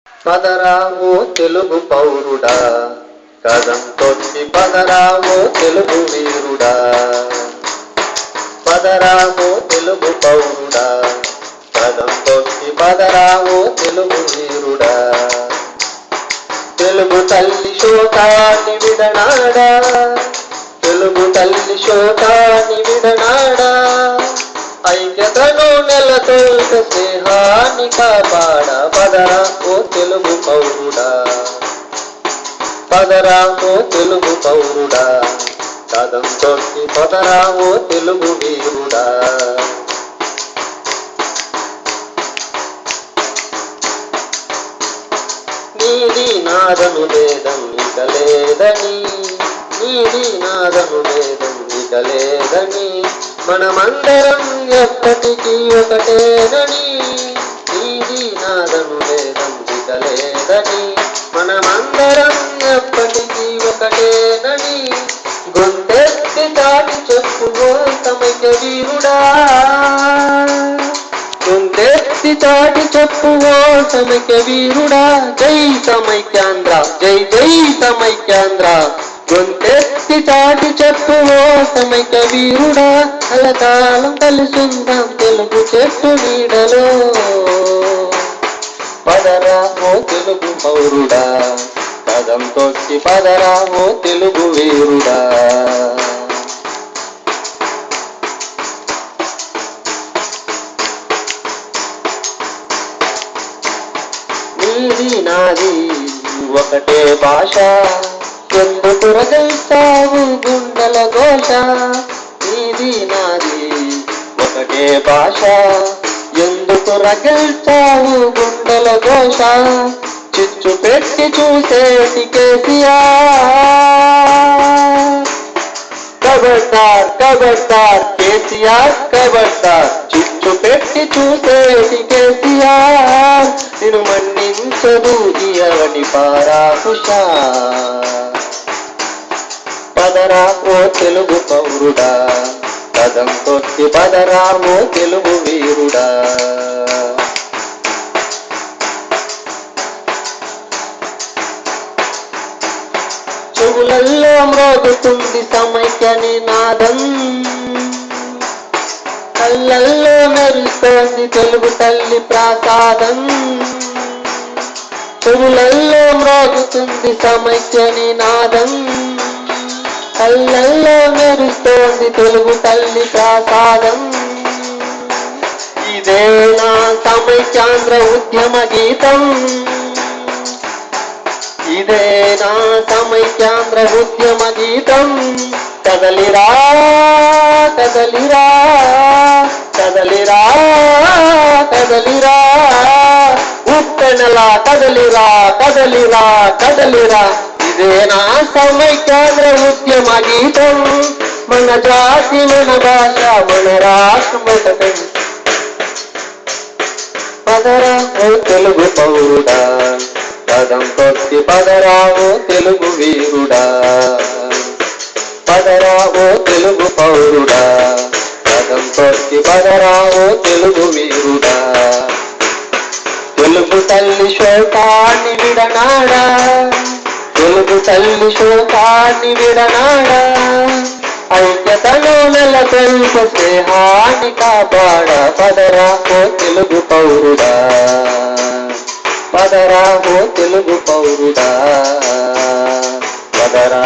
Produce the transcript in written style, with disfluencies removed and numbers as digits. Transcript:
పదరా ఓ తెలుగు పౌరుడా, కదం తొక్కి పదరా ఓ తెలుగు వీరుడా. పదరా ఓ తెలుగు పౌరుడా, కదం తొక్కి పదరా ఓ తెలుగు వీరుడా. తెలుగు తల్లి శోకాన్ని విడనాడా, తెలుగు తల్లి శోకాన్ని విడనాడా. ఐక్యతను నెలకొల్ప స్నేహాన్ని కాపాడ. పదరా ఓ తెలుగు పౌరుడా, పదరా ఓ తెలుగు పౌరుడా, కదం తొక్కి పదరా ఓ తెలుగు వీరుడా. నీది నాదను భేదం ఇక లేదని, నీది నాదను భేదం ఇక లేదని, మనమందరం ఎప్పటికీ ఒకటేనని. నీది నాదను భేదం ఇక లేదని, మనమందరం ఎప్పటికీ ఒకటేనని. గొంతెత్తి చాటి చెప్పుకో సమైక్య వీరుడా, గొంతెత్తి చాటి చెప్పుకో సమైక్య వీరుడా. జై సమైక్యాంధ్ర, జై జై సమైక్యాంధ్ర. గొంతెత్తి చాటి చెప్పుకో సమైక్య వీరుడా. కలకాలం కలిసుందాం తెలుగు చెట్టు నీడలో. పదరా ఓ తెలుగు పౌరుడా, కదం తొక్కి పదరా ఓ తెలుగు వీరుడా. నీది నాది ఒకటే భాష, ఎందుకు రగిస్తావు గుండెల ఘోష. నీది నాది ఒకటే భాష, ఎందుకు రగిస్తావు గుండెల ఘోష. చిచ్చు పెట్టి చూసేటి కేసీఆర్, ఖబర్దార్ ఖబర్దార్ కేసీఆర్ ఖబర్దార్. చిచ్చు పెట్టి చూసేటి కేసీఆర్, నిన్ను మన్నించదు ఈ అవని పారా హుషార్. పదరా ఓ తెలుగు పౌరుడా, కదం తొక్కి పదరా ఓ తెలుగు వీరుడా. చెవులల్లో మ్రోగుతుంది సమైక్య నినాదం, కళ్ళల్లో మెరుస్తోంది తెలుగు తల్లి ప్రసాదం. చెవులల్లో మ్రోగుతుంది సమైక్య నినాదం, కళ్ళల్లో మెరుస్తోంది తెలుగు తల్లి ప్రసాదం. ఇదే నా సమైక్యాంధ్ర ఉద్యమ గీతం, ఇదే నా సమైక్యాంధ్ర ఉద్యమ గీతం. కదలిరా కదలిరా కదలిరా కదలిరా, ఉప్పెనలా కదలిరా కదలిరా కదలిరా. ఇదే నా సమైక్యాంధ్ర ఉద్యమ గీతం. మన జాతి మన భాష మన రాష్ట్రం. పదరా ఓ తెలుగు పౌరుడా, కదం తొక్కి పదరా ఓ తెలుగు వీరుడా. పదరా ఓ తెలుగు పౌరుడా, కదం తొక్కి పదరా ఓ తెలుగు వీరుడా. తెలుగు తల్లి శోకాన్ని విడనాడా, తెలుగు తల్లి శోకాన్ని విడనాడా. ఐక్యతను నెలకొల్ప స్నేహాన్ని కాపాడ. పదరా ఓ తెలుగు పౌరుడా, పదరా ఓ తెలుగు పౌరుడా. పదరా.